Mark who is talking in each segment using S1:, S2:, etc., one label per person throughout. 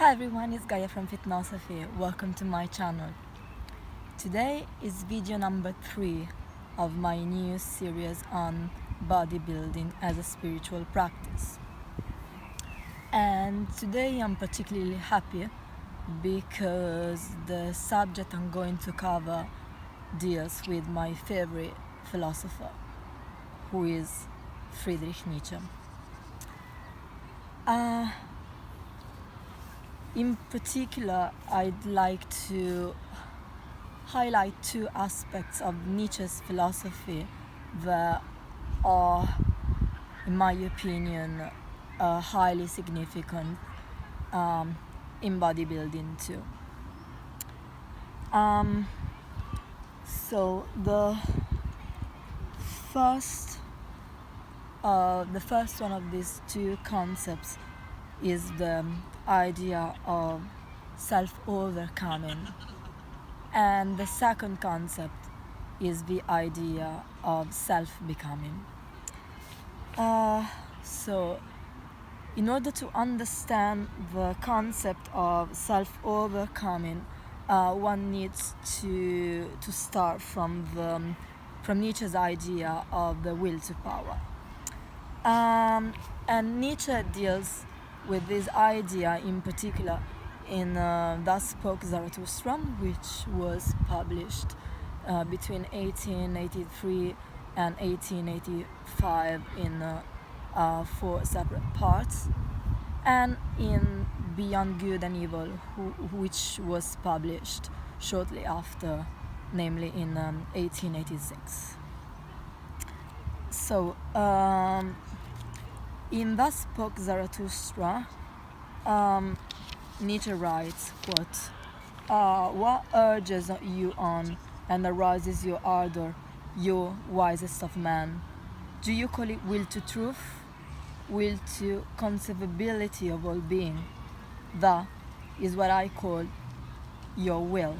S1: Hi everyone, it's Gaia from Fitnosophy. Welcome to my channel. Today is video number 3 of my new series on bodybuilding as a spiritual practice. And today I'm particularly happy because the subject I'm going to cover deals with my favorite philosopher, who is Friedrich Nietzsche. In particular, I'd like to highlight two aspects of Nietzsche's philosophy that are, in my opinion, highly significant in bodybuilding too. So the first one of these two concepts is the idea of self-overcoming, and the second concept is the idea of self-becoming. So in order to understand the concept of self-overcoming, one needs to start from Nietzsche's idea of the will to power. And Nietzsche deals with this idea in particular in Spoke Zarathustra, which was published between 1883 and 1885 in 4 separate parts, and in Beyond Good and Evil, which was published shortly after, namely in 1886. So in Spoke Zarathustra, Nietzsche writes, quote, "What urges you on and arouses your ardor, you wisest of men? Do you call it will to truth, will to conceivability of all being? That is what I call your will."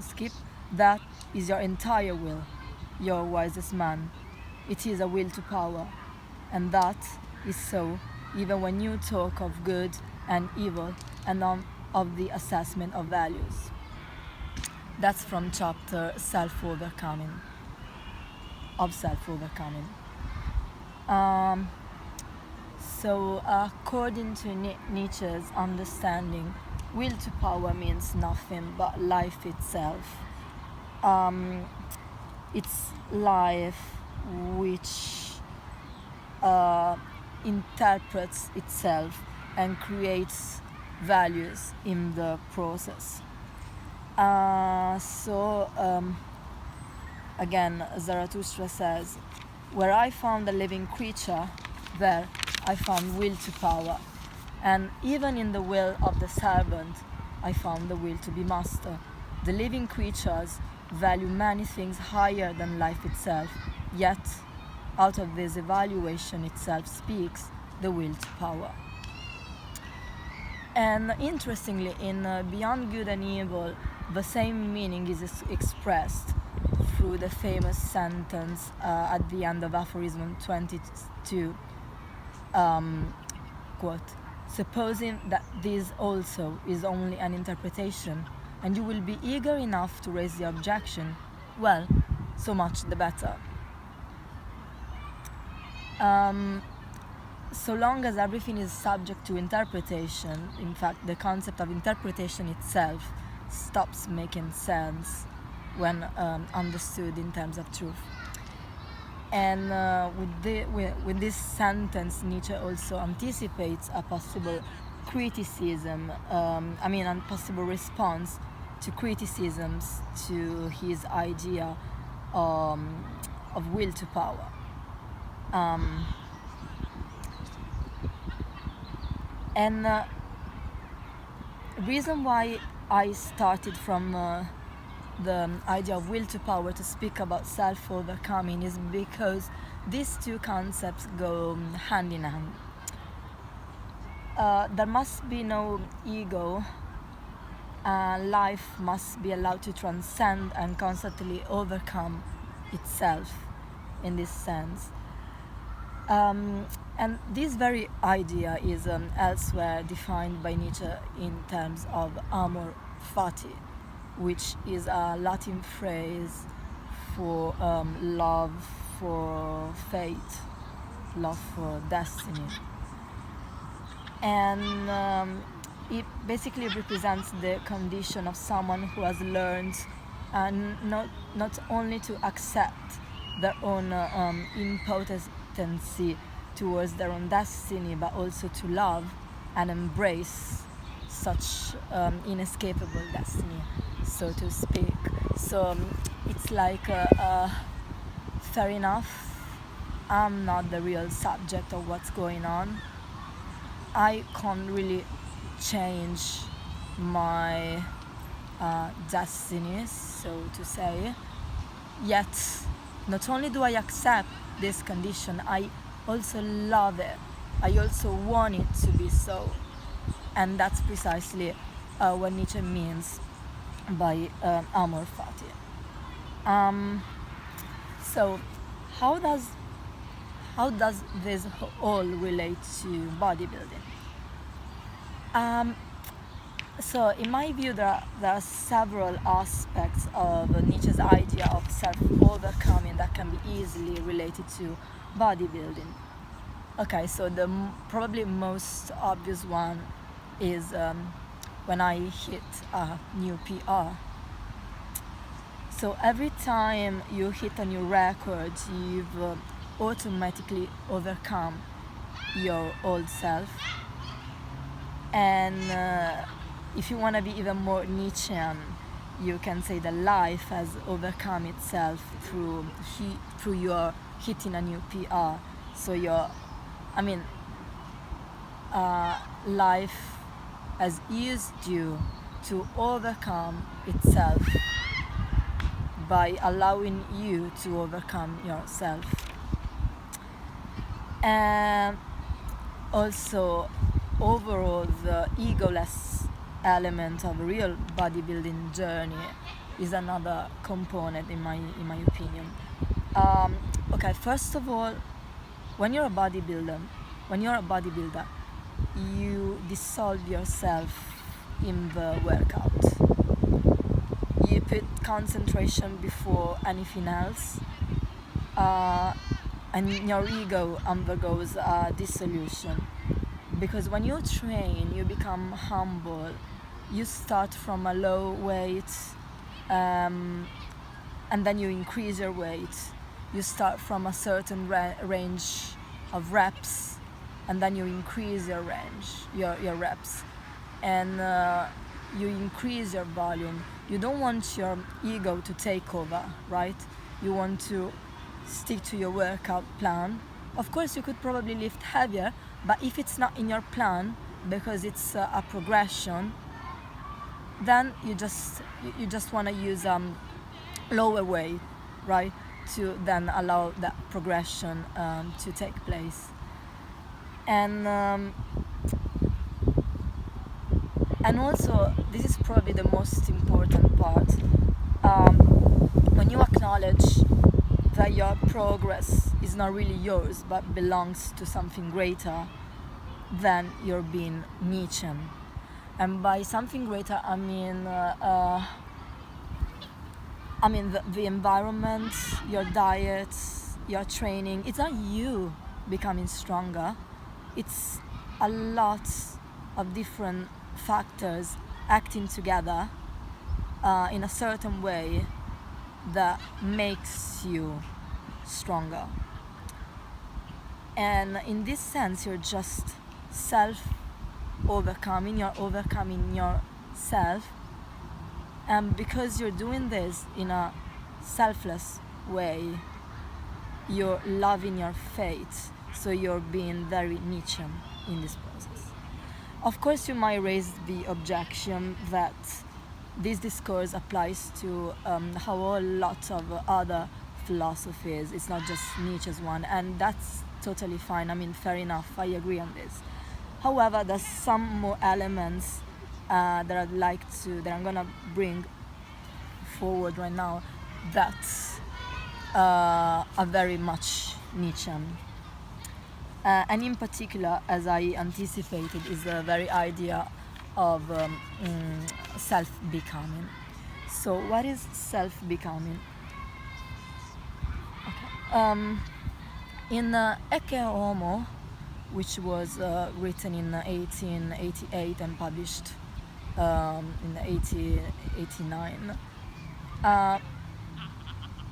S1: Skip. "That is your entire will, your wisest man. It is a will to power. And that is so even when you talk of good and evil and of the assessment of values." That's from chapter Self-Overcoming. So according to Nietzsche's understanding, will to power means nothing but life itself. It's life which interprets itself and creates values in the process. Again, Zarathustra says, "Where I found a living creature, there I found will to power. And even in the will of the servant, I found the will to be master. The living creatures value many things higher than life itself, yet out of this evaluation itself speaks the will to power." And interestingly, in Beyond Good and Evil, the same meaning is expressed through the famous sentence at the end of aphorism 22, quote, "Supposing that this also is only an interpretation, and you will be eager enough to raise the objection, well, so much the better." So long as everything is subject to interpretation, in fact, the concept of interpretation itself stops making sense when understood in terms of truth. And with this sentence, Nietzsche also anticipates a possible criticism, a possible response to criticisms to his idea of will to power. And the reason why I started from the idea of will to power to speak about self-overcoming is because these two concepts go hand in hand. There must be no ego. Life must be allowed to transcend and constantly overcome itself in this sense. And this very idea is elsewhere defined by Nietzsche in terms of amor fati, which is a Latin phrase for love for fate, love for destiny. And it basically represents the condition of someone who has learned not only to accept their own impotency towards their own destiny, but also to love and embrace such inescapable destiny, so to speak. So it's like fair enough, I'm not the real subject of what's going on. I can't really change my destiny, so to say. Yet, not only do I accept this condition, I also love it. I also want it to be so. And that's precisely what Nietzsche means by amor fati. So, how does this all relate to bodybuilding? So in my view, there are several aspects of Nietzsche's idea of self-overcoming that can be easily related to bodybuilding. Okay, so the probably most obvious one is when I hit a new PR. So every time you hit a new record, you've automatically overcome your old self. And if you want to be even more Nietzschean, you can say that life has overcome itself through your hitting a new PR. So life has used you to overcome itself by allowing you to overcome yourself. And also, overall, the egoless element of a real bodybuilding journey is another component in my opinion. Okay, first of all, when you're a bodybuilder, you dissolve yourself in the workout. You put concentration before anything else, and your ego undergoes dissolution. Because when you train, you become humble. You start from a low weight, and then you increase your weight. You start from a certain range of reps, and then you increase your reps, and you increase your volume. You don't want your ego to take over, right? You want to stick to your workout plan. Of course, you could probably lift heavier, but if it's not in your plan, because it's a progression, then you just want to use lower weight, right, to then allow that progression to take place. And also, this is probably the most important part. When you acknowledge that your progress is not really yours but belongs to something greater, then you're being Nietzschean. And by something greater, I mean the environment, your diet, your training. It's not you becoming stronger. It's a lot of different factors acting together in a certain way that makes you stronger. And in this sense, you're just overcoming yourself, and because you're doing this in a selfless way, you're loving your fate, so you're being very Nietzschean in this process. Of course, you might raise the objection that this discourse applies to a whole lot of other philosophies. It's not just Nietzsche's one, and that's totally fine. I mean, fair enough, I agree on this. However, there's some more elements that I'm gonna bring forward right now that are very much Nietzschean. And in particular, as I anticipated, is the very idea of self-becoming. So what is self-becoming? Okay. In Ecce Homo, which was written in 1888 and published in 1889,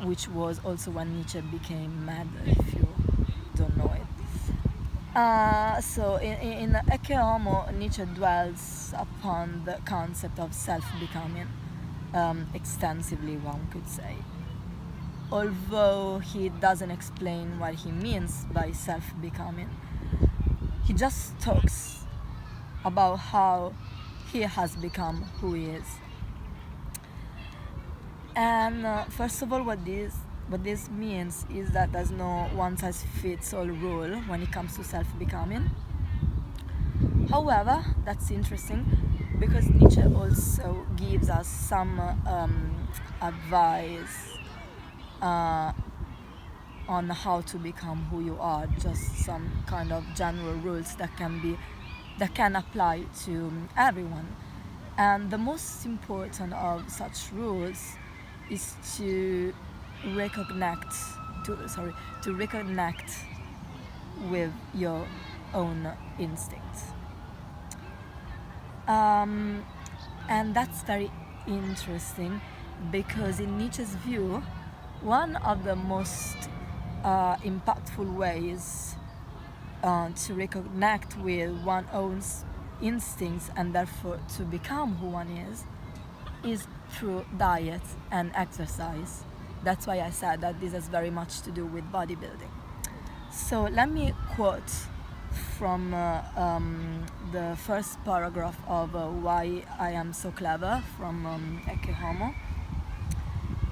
S1: which was also when Nietzsche became mad, if you don't know it. So in Ecce Homo, Nietzsche dwells upon the concept of self-becoming extensively, one could say. Although he doesn't explain what he means by self-becoming, he just talks about how he has become who he is. And first of all, what this means is that there's no one-size-fits-all rule when it comes to self-becoming. However, that's interesting because Nietzsche also gives us some advice on how to become who you are, just some kind of general rules that can apply to everyone. And the most important of such rules is to reconnect with your own instincts. And that's very interesting because in Nietzsche's view, one of the most impactful ways to reconnect with one's own instincts and therefore to become who one is through diet and exercise. That's why I said that this has very much to do with bodybuilding. So let me quote from the first paragraph of Why I Am So Clever from Ecce Homo.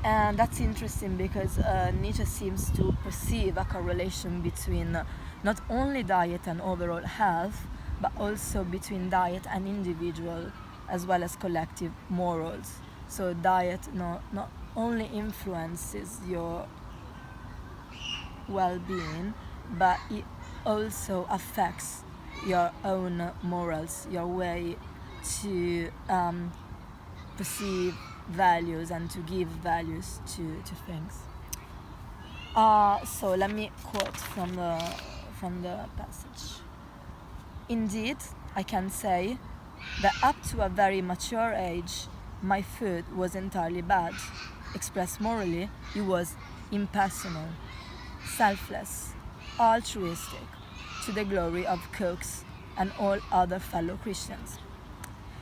S1: And that's interesting because Nietzsche seems to perceive a correlation between not only diet and overall health, but also between diet and individual as well as collective morals. So diet not only influences your well-being, but it also affects your own morals, your way to perceive values and to give values to things. So let me quote from the passage. Indeed, I can say that up to a very mature age, my food was entirely bad. Expressed morally, it was impersonal, selfless, altruistic, to the glory of cooks and all other fellow Christians.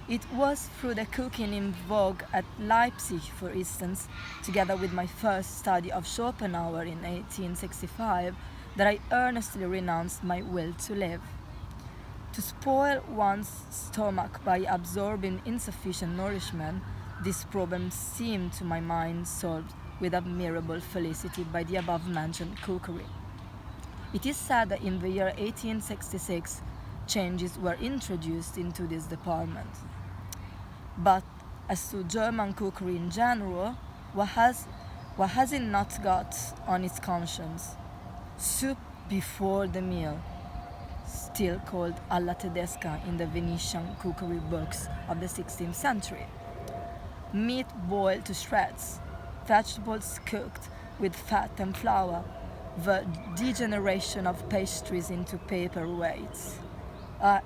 S1: It was through the cooking in vogue at Leipzig, for instance, together with my first study of Schopenhauer in 1865, that I earnestly renounced my will to live. To spoil one's stomach by absorbing insufficient nourishment, this problem seemed to my mind solved with admirable felicity by the above-mentioned cookery. It is said that in the year 1866, changes were introduced into this department. But as to German cookery in general, what has it not got on its conscience? Soup before the meal, still called alla tedesca in the Venetian cookery books of the 16th century. Meat boiled to shreds, vegetables cooked with fat and flour, the degeneration of pastries into paperweights,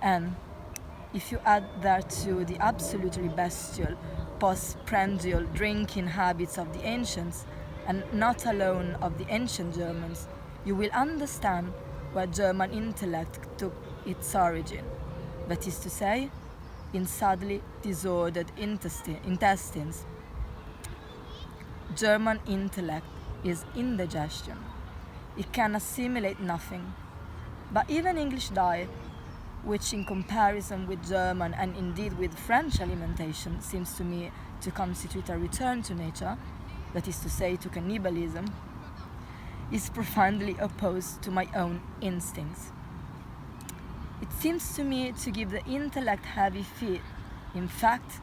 S1: and if you add thereto the absolutely bestial, postprandial drinking habits of the ancients, and not alone of the ancient Germans, you will understand where German intellect took its origin. That is to say, in sadly disordered intestines. German intellect is indigestion. It can assimilate nothing. But even English diet, which in comparison with German and indeed with French alimentation seems to me to constitute a return to nature, that is to say to cannibalism, is profoundly opposed to my own instincts. It seems to me to give the intellect heavy feet. In fact,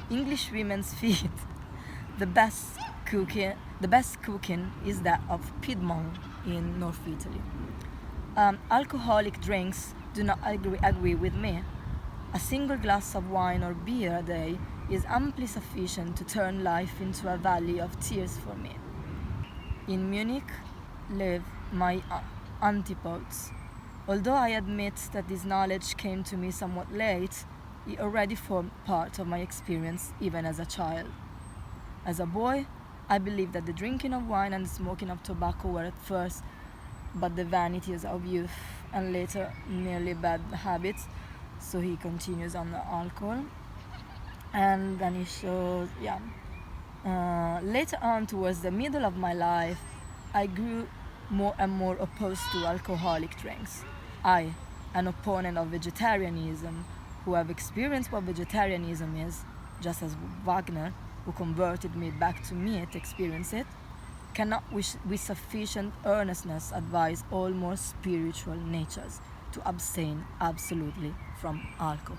S1: English women's feet. The best cooking is that of Piedmont in North Italy. Alcoholic drinks do not agree with me. A single glass of wine or beer a day is amply sufficient to turn life into a valley of tears for me. In Munich live my antipodes. Although I admit that this knowledge came to me somewhat late, it already formed part of my experience even as a child. As a boy, I believed that the drinking of wine and the smoking of tobacco were at first but the vanities of youth and later merely bad habits. So he continues on the alcohol, and then he shows, later on towards the middle of my life, I grew more and more opposed to alcoholic drinks. I, an opponent of vegetarianism, who have experienced what vegetarianism is, just as Wagner, who converted me back to meat, experienced it, cannot with sufficient earnestness advise all more spiritual natures to abstain absolutely from alcohol.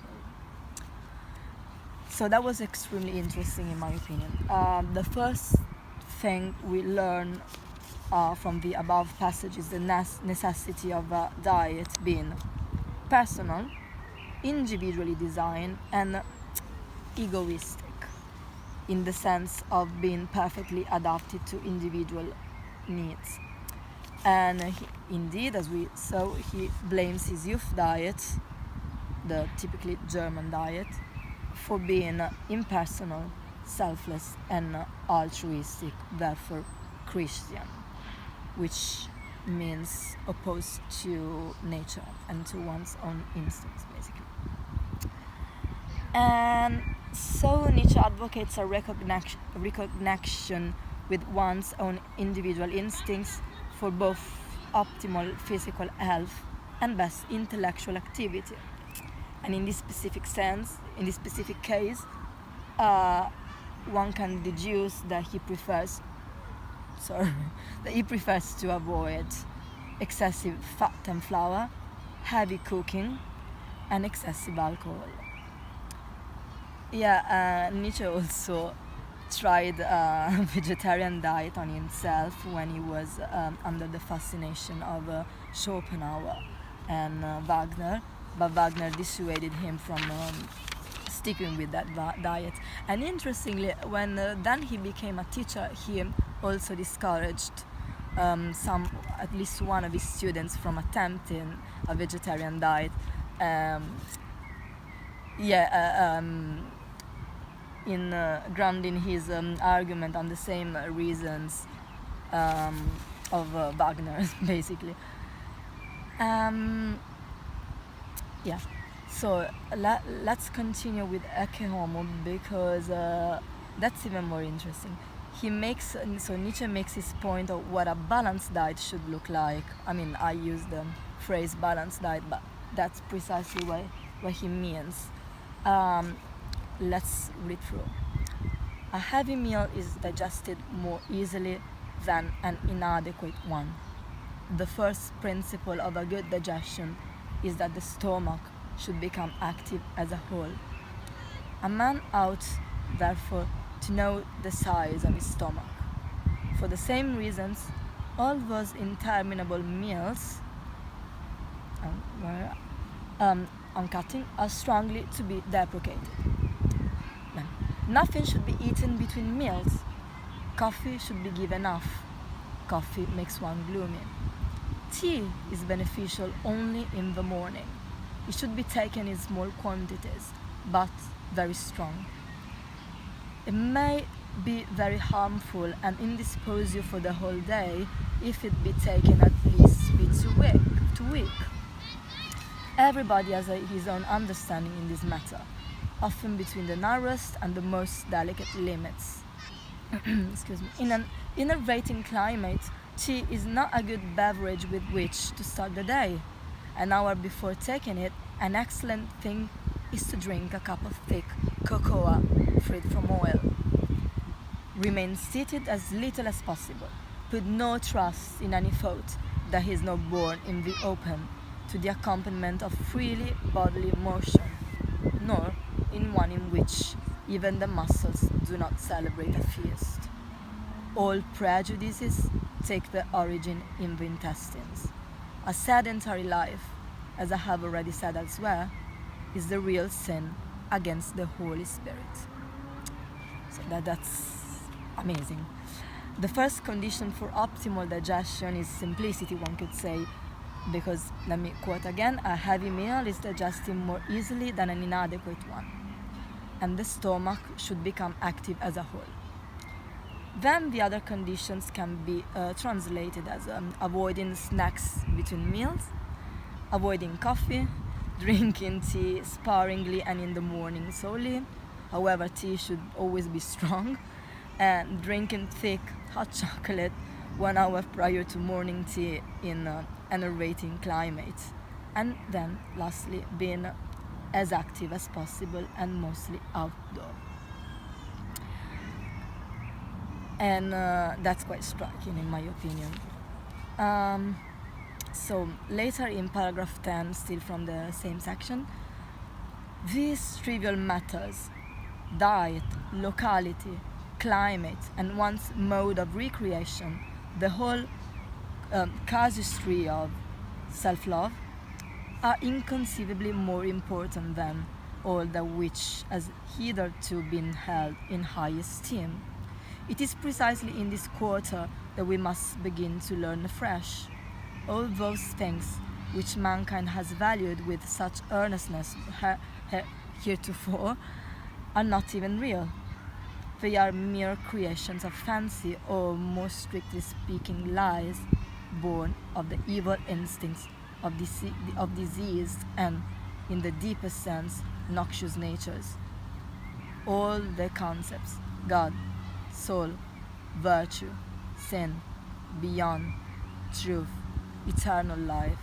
S1: So that was extremely interesting in my opinion. The first thing we learn from the above passage is the necessity of a diet being personal, individually designed, and egoistic, in the sense of being perfectly adapted to individual needs. And indeed, as we saw, he blames his youth diet, the typically German diet, for being impersonal, selfless, and altruistic, therefore Christian, which means opposed to nature and to one's own instincts, basically. And so Nietzsche advocates a recognition with one's own individual instincts for both optimal physical health and best intellectual activity. And in this specific case, one can deduce that he prefers to avoid excessive fat and flour, heavy cooking, and excessive alcohol. Nietzsche also tried a vegetarian diet on himself when he was under the fascination of Schopenhauer and Wagner, but Wagner dissuaded him from sticking with that diet. And interestingly, when then he became a teacher, he also discouraged at least one of his students from attempting a vegetarian diet. In grounding his argument on the same reasons of Wagner, basically. So let's continue with Ecce Homo, because that's even more interesting. Nietzsche makes his point of what a balanced diet should look like. I mean, I use the phrase balanced diet, but that's precisely what he means. Let's read through. A heavy meal is digested more easily than an inadequate one. The first principle of a good digestion is that the stomach should become active as a whole. A man ought, therefore, to know the size of his stomach. For the same reasons, all those interminable meals on cutting are strongly to be deprecated. Nothing should be eaten between meals. Coffee should be given off. Coffee makes one gloomy. Tea is beneficial only in the morning. It should be taken in small quantities, but very strong. It may be very harmful and indispose you for the whole day if it be taken at least be too weak. Everybody has his own understanding in this matter, often between the narrowest and the most delicate limits. Excuse me. In an enervating climate, tea is not a good beverage with which to start the day. An hour before taking it, an excellent thing is to drink a cup of thick cocoa freed from oil. Remain seated as little as possible. Put no trust in any thought that is not born in the open to the accompaniment of freely bodily motion, nor in one in which even the muscles do not celebrate a feast. All prejudices take their origin in the intestines. A sedentary life, as I have already said elsewhere, is the real sin against the Holy Spirit. So that's amazing. The first condition for optimal digestion is simplicity, one could say, because, let me quote again, a heavy meal is digested more easily than an inadequate one, and the stomach should become active as a whole. Then the other conditions can be translated as avoiding snacks between meals, avoiding coffee, drinking tea sparingly and in the morning solely, however tea should always be strong, and drinking thick hot chocolate 1 hour prior to morning tea in an enervating climate, and then lastly being as active as possible and mostly outdoor. And that's quite striking in my opinion. So later in paragraph 10, still from the same section, these trivial matters, diet, locality, climate, and one's mode of recreation, the whole casuistry of self-love, are inconceivably more important than all that which has hitherto been held in high esteem. It is precisely in this quarter that we must begin to learn afresh. All those things which mankind has valued with such earnestness heretofore are not even real. They are mere creations of fancy, or more strictly speaking lies, born of the evil instincts of diseased and, in the deepest sense, noxious natures. All the concepts, God, soul, virtue, sin, beyond, truth, eternal life,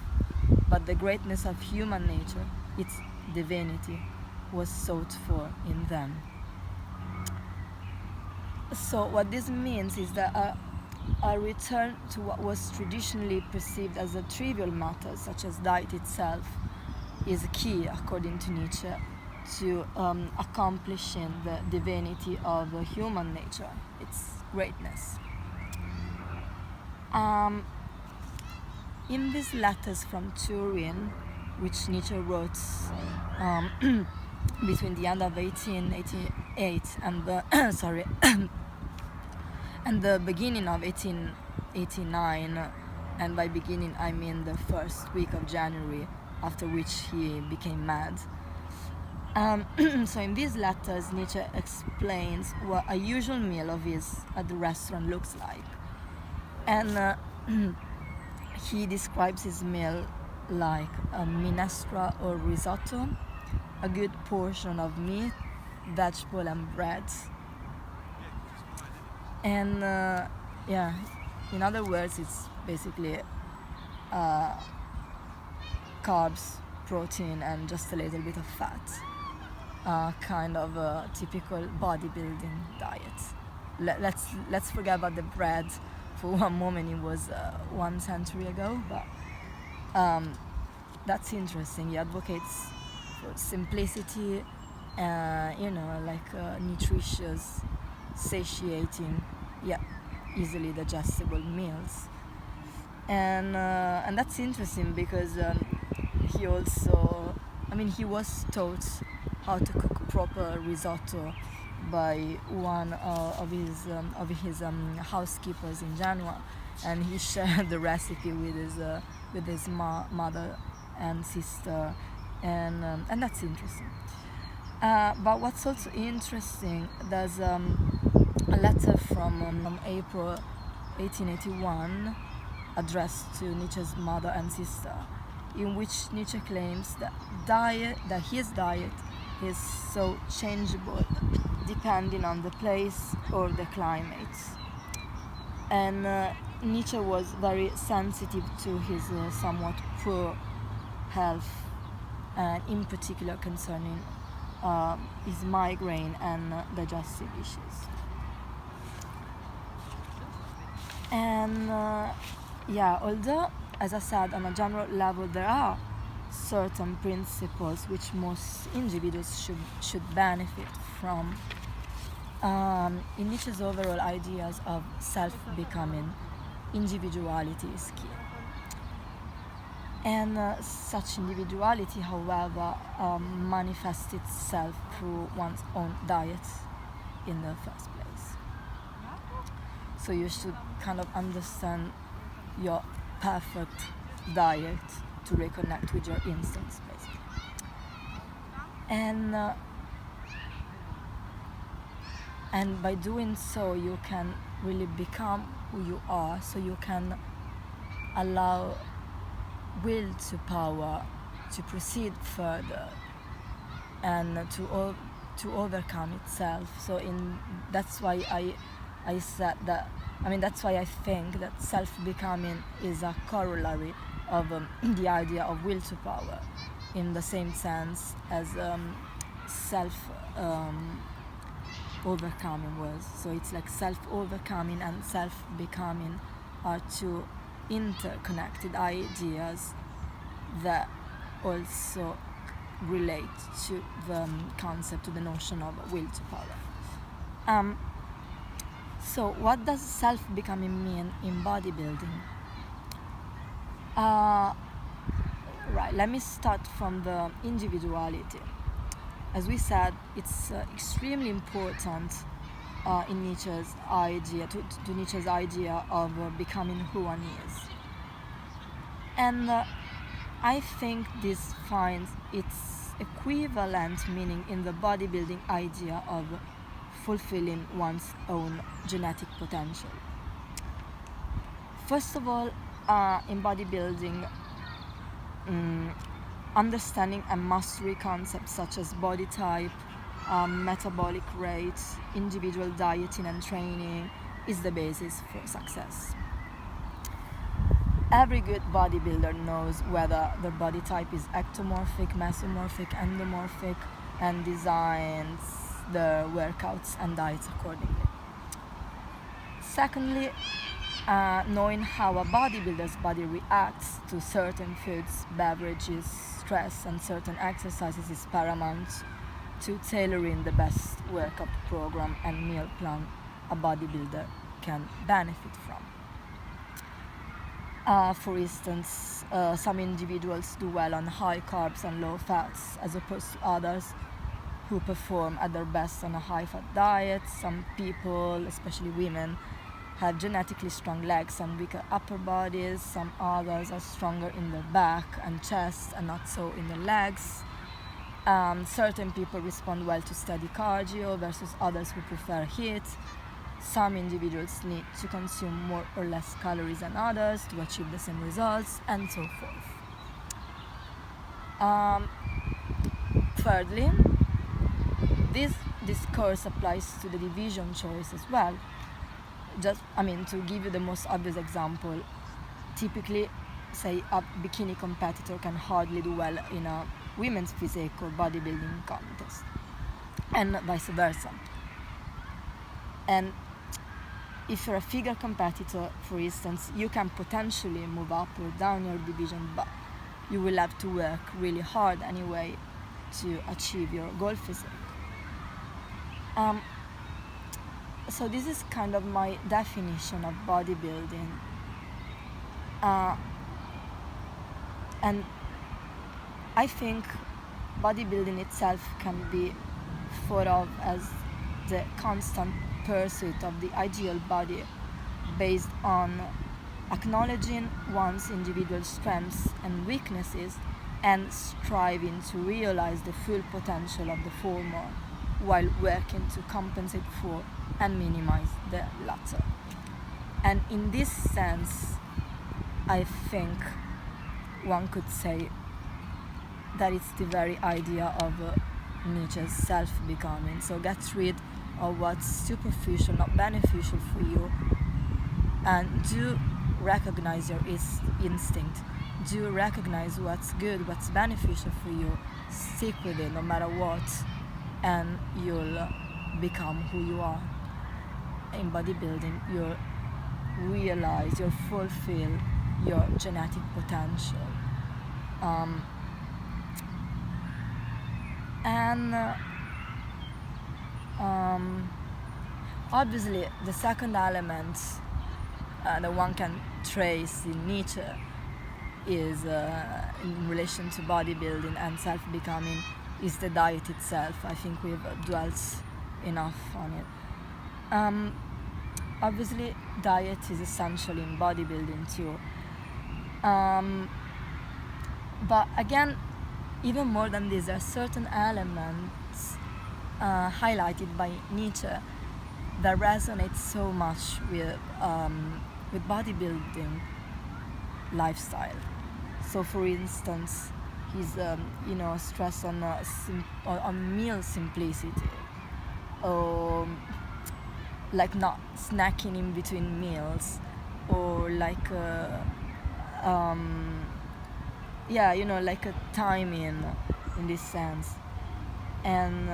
S1: but the greatness of human nature, its divinity, was sought for in them. So what this means is that a return to what was traditionally perceived as a trivial matter, such as diet itself, is key, according to Nietzsche, to accomplishing the divinity of human nature, its greatness. In these letters from Turin, which Nietzsche wrote between the end of 1888 and the and the beginning of 1889, and by beginning I mean the first week of January, after which he became mad. So in these letters, Nietzsche explains what a usual meal of his at the restaurant looks like, and he describes his meal like a minestra or risotto, a good portion of meat, vegetable and bread. And in other words, it's basically carbs, protein, and just a little bit of fat. Kind of a typical bodybuilding diet. Let's forget about the bread for one moment. It was 1 century ago, but that's interesting. He advocates for simplicity, nutritious, satiating, yet easily digestible meals. And that's interesting because he also, he was taught how to cook proper risotto by one of his housekeepers in Genoa, and he shared the recipe with his mother and sister, and that's interesting. But what's also interesting, there's a letter from April 1881 addressed to Nietzsche's mother and sister, in which Nietzsche claims that his diet is so changeable depending on the place or the climate. And Nietzsche was very sensitive to his somewhat poor health, and in particular concerning his migraine and digestive issues. And although, as I said, on a general level there are certain principles which most individuals should benefit from, in Nietzsche's overall ideas of self-becoming, individuality is key. And such individuality, however, manifests itself through one's own diet in the first place. So you should kind of understand your perfect diet to reconnect with your instincts, basically. And by doing so, you can really become who you are, so you can allow will to power to proceed further and to overcome itself. So that's why I said that, that's why I think that self-becoming is a corollary of the idea of will to power, in the same sense as self-overcoming was. So it's like self-overcoming and self-becoming are two interconnected ideas that also relate to the concept, to the notion of will to power. So what does self-becoming mean in bodybuilding? Right, let me start from the individuality. As we said, it's extremely important in Nietzsche's idea, to Nietzsche's idea of becoming who one is. And I think this finds its equivalent meaning in the bodybuilding idea of fulfilling one's own genetic potential. First of all, in bodybuilding, understanding and mastery concepts such as body type, metabolic rate, individual dieting and training is the basis for success. Every good bodybuilder knows whether their body type is ectomorphic, mesomorphic, endomorphic, and designs their workouts and diets accordingly. Secondly, knowing how a bodybuilder's body reacts to certain foods, beverages, stress, and certain exercises is paramount to tailoring the best workout program and meal plan a bodybuilder can benefit from. For instance, some individuals do well on high carbs and low fats, as opposed to others who perform at their best on a high fat diet. Some people, especially women, have genetically strong legs and weaker upper bodies. Some others are stronger in their back and chest and not so in their legs. Certain people respond well to steady cardio versus others who prefer HIIT. Some individuals need to consume more or less calories than others to achieve the same results, and so forth. Thirdly, this discourse applies to the division choice as well. To give you the most obvious example, typically, say, a bikini competitor can hardly do well in a women's physique or bodybuilding contest, and vice versa. And if you're a figure competitor, for instance, you can potentially move up or down your division, but you will have to work really hard anyway to achieve your goal physique. So this is kind of my definition of bodybuilding. And I think bodybuilding itself can be thought of as the constant pursuit of the ideal body based on acknowledging one's individual strengths and weaknesses and striving to realize the full potential of the former while working to compensate for and minimize the latter. And in this sense, I think one could say that it's the very idea of Nietzsche's self-becoming. So get rid of what's superficial, not beneficial for you, and do recognize your instinct. Do recognize what's good, what's beneficial for you. Stick with it no matter what, and you'll become who you are. In bodybuilding, you'll realize, you'll fulfill your genetic potential. Obviously, the second element that one can trace in Nietzsche is in relation to bodybuilding and self-becoming is the diet itself. I think we've dwelt enough on it. Obviously, diet is essential in bodybuilding too. But again, even more than this, there are certain elements highlighted by Nietzsche that resonate so much with bodybuilding lifestyle. So, for instance, he's stress on meal simplicity, like not snacking in between meals, or like like a timing in this sense, and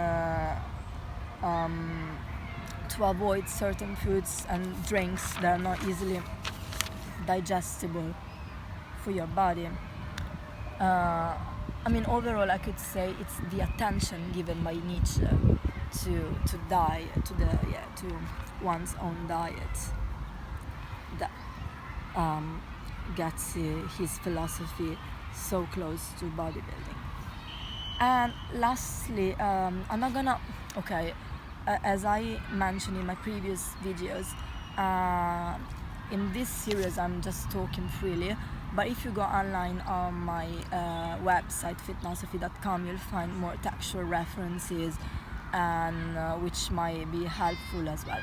S1: to avoid certain foods and drinks that are not easily digestible for your body. Overall, I could say it's the attention given by Nietzsche to one's own diet that gets his philosophy so close to bodybuilding. And lastly, as I mentioned in my previous videos, in this series I'm just talking freely, but if you go online on my website fitnosophy.com, you'll find more textual references and which might be helpful as well.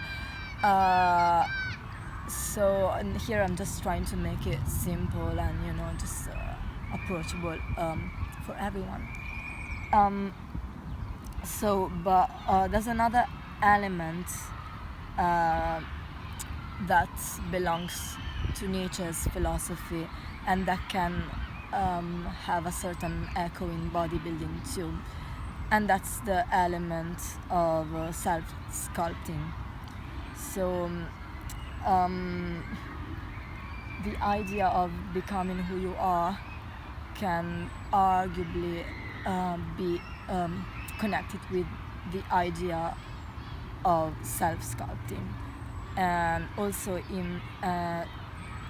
S1: And here I'm just trying to make it simple and just approachable for everyone. There's another element that belongs to Nietzsche's philosophy and that can have a certain echo in bodybuilding too, and that's the element of self-sculpting. So the idea of becoming who you are can arguably be connected with the idea of self-sculpting, and also in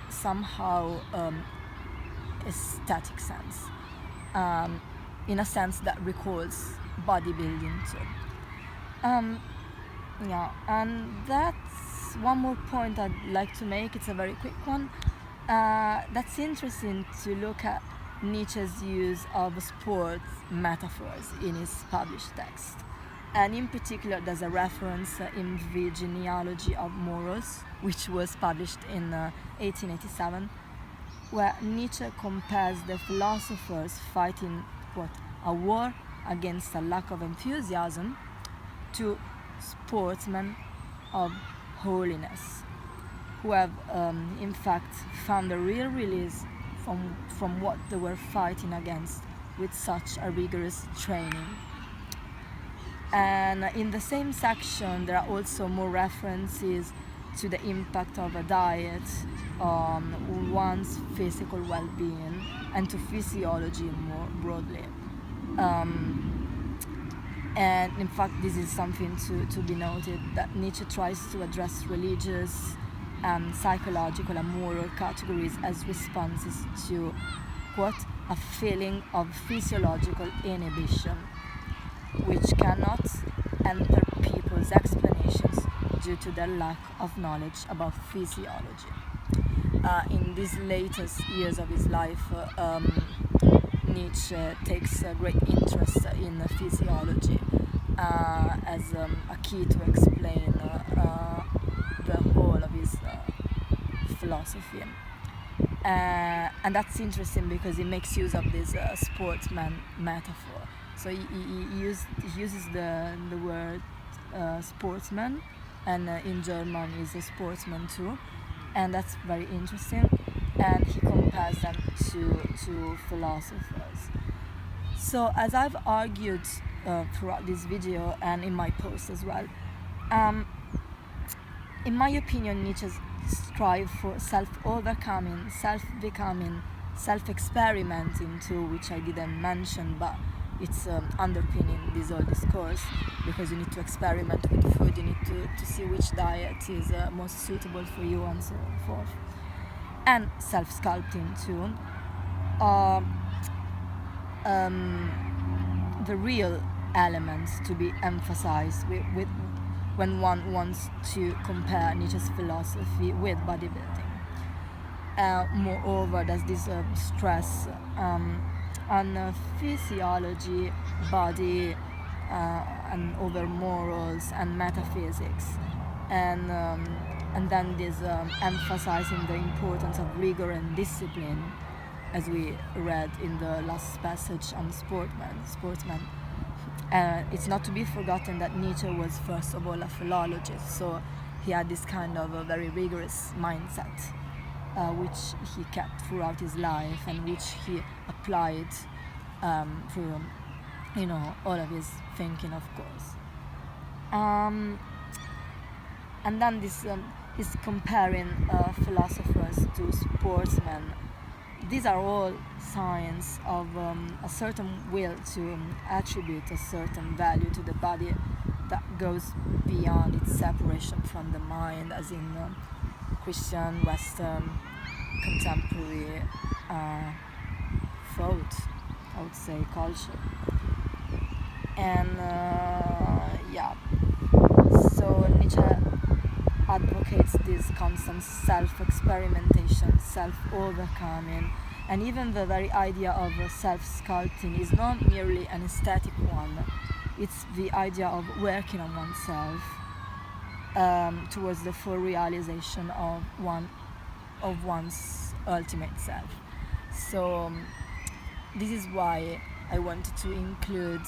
S1: somehow aesthetic sense, in a sense that recalls bodybuilding too. And that's one more point I'd like to make. It's a very quick one. That's interesting to look at Nietzsche's use of sports metaphors in his published text. And in particular, there's a reference in the Genealogy of Morals, which was published in 1887, where Nietzsche compares the philosophers fighting, quote, a war against a lack of enthusiasm to sportsmen of holiness, who have in fact found a real release from what they were fighting against with such a rigorous training. And in the same section there are also more references to the impact of a diet on one's physical well-being and to physiology more broadly. And in fact this is something to be noted, that Nietzsche tries to address religious and psychological and moral categories as responses to, quote, a feeling of physiological inhibition which cannot enter people's explanations due to their lack of knowledge about physiology. In these latest years of his life, Nietzsche takes a great interest in physiology as a key to explain the whole of his philosophy. And that's interesting because he makes use of this sportsman metaphor. So he uses the word sportsman, and in German is a sportsman too, and that's very interesting. And he compares them to philosophers. So as I've argued throughout this video and in my post as well, in my opinion, Nietzsche's strive for self-overcoming, self-becoming, self-experimenting too, which I didn't mention, but it's underpinning this whole discourse, because you need to experiment with food, you need to see which diet is most suitable for you and so forth. And self-sculpting too are the real elements to be emphasized with when one wants to compare Nietzsche's philosophy with bodybuilding. Moreover, there's this stress on physiology, body, and over morals and metaphysics, and then this emphasizing the importance of rigor and discipline, as we read in the last passage on sportsman. It's not to be forgotten that Nietzsche was first of all a philologist, so he had this kind of a very rigorous mindset, which he kept throughout his life and which he applied through, all of his thinking, of course. And then this is comparing philosophers to sportsmen. These are all signs of a certain will to attribute a certain value to the body that goes beyond its separation from the mind, as in Christian, Western, contemporary thought, I would say, culture. And so Nietzsche advocates this constant self-experimentation, self-overcoming, and even the very idea of self-sculpting is not merely an aesthetic one. It's the idea of working on oneself towards the full realization of one's ultimate self. So this is why I wanted to include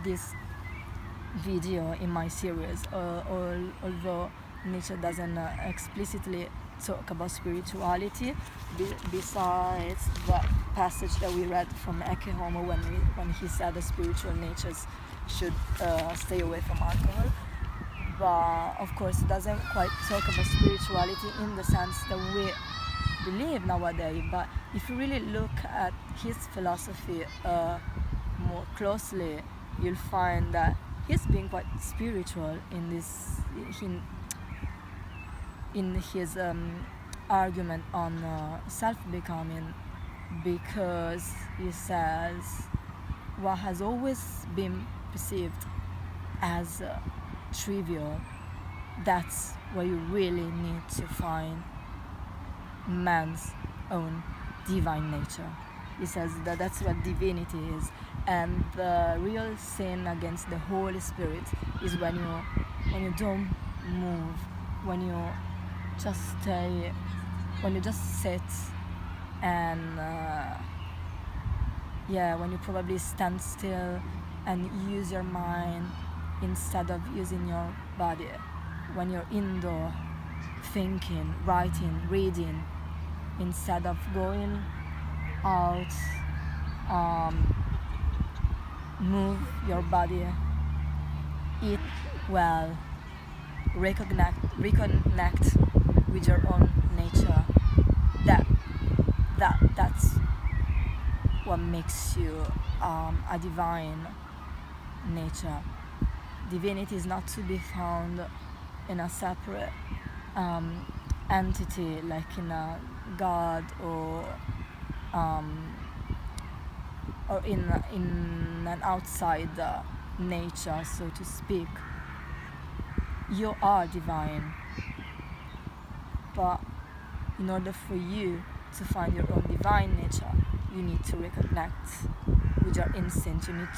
S1: this video in my series, although Nietzsche doesn't explicitly talk about spirituality, besides the passage that we read from Ecce Homo when he said the spiritual natures should stay away from alcohol. But of course it doesn't quite talk about spirituality in the sense that we believe nowadays. But if you really look at his philosophy more closely, you'll find that he's being quite spiritual in this in his argument on self-becoming, because he says what has always been perceived as trivial, that's where you really need to find man's own divine nature. He says that that's what divinity is, and the real sin against the Holy Spirit is when you don't move, when you just stay, when you just sit, and when you probably stand still and use your mind instead of using your body, when you're indoor thinking, writing, reading, instead of going out, move your body, eat well, reconnect with your own nature. That's what makes you a divine nature. Divinity is not to be found in a separate entity, like in a god or in an outside nature, so to speak. You are divine, but in order for you to find your own divine nature, you need to reconnect with your instinct. You need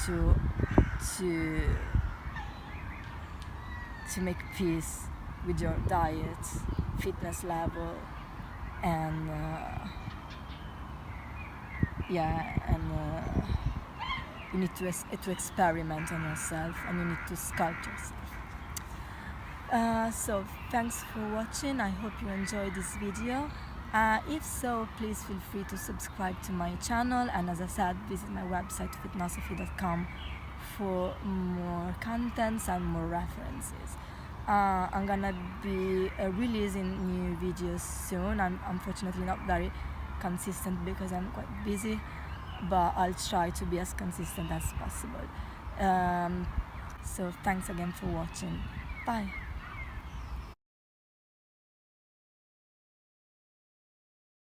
S1: to make peace with your diet, fitness level, and you need to experiment on yourself, and you need to sculpt yourself. So thanks for watching. I hope you enjoyed this video. If so, please feel free to subscribe to my channel, and as I said, visit my website fitnosophy.com for more contents and more references. I'm gonna be releasing new videos soon. I'm unfortunately not very consistent because I'm quite busy, but I'll try to be as consistent as possible. So thanks again for watching. Bye.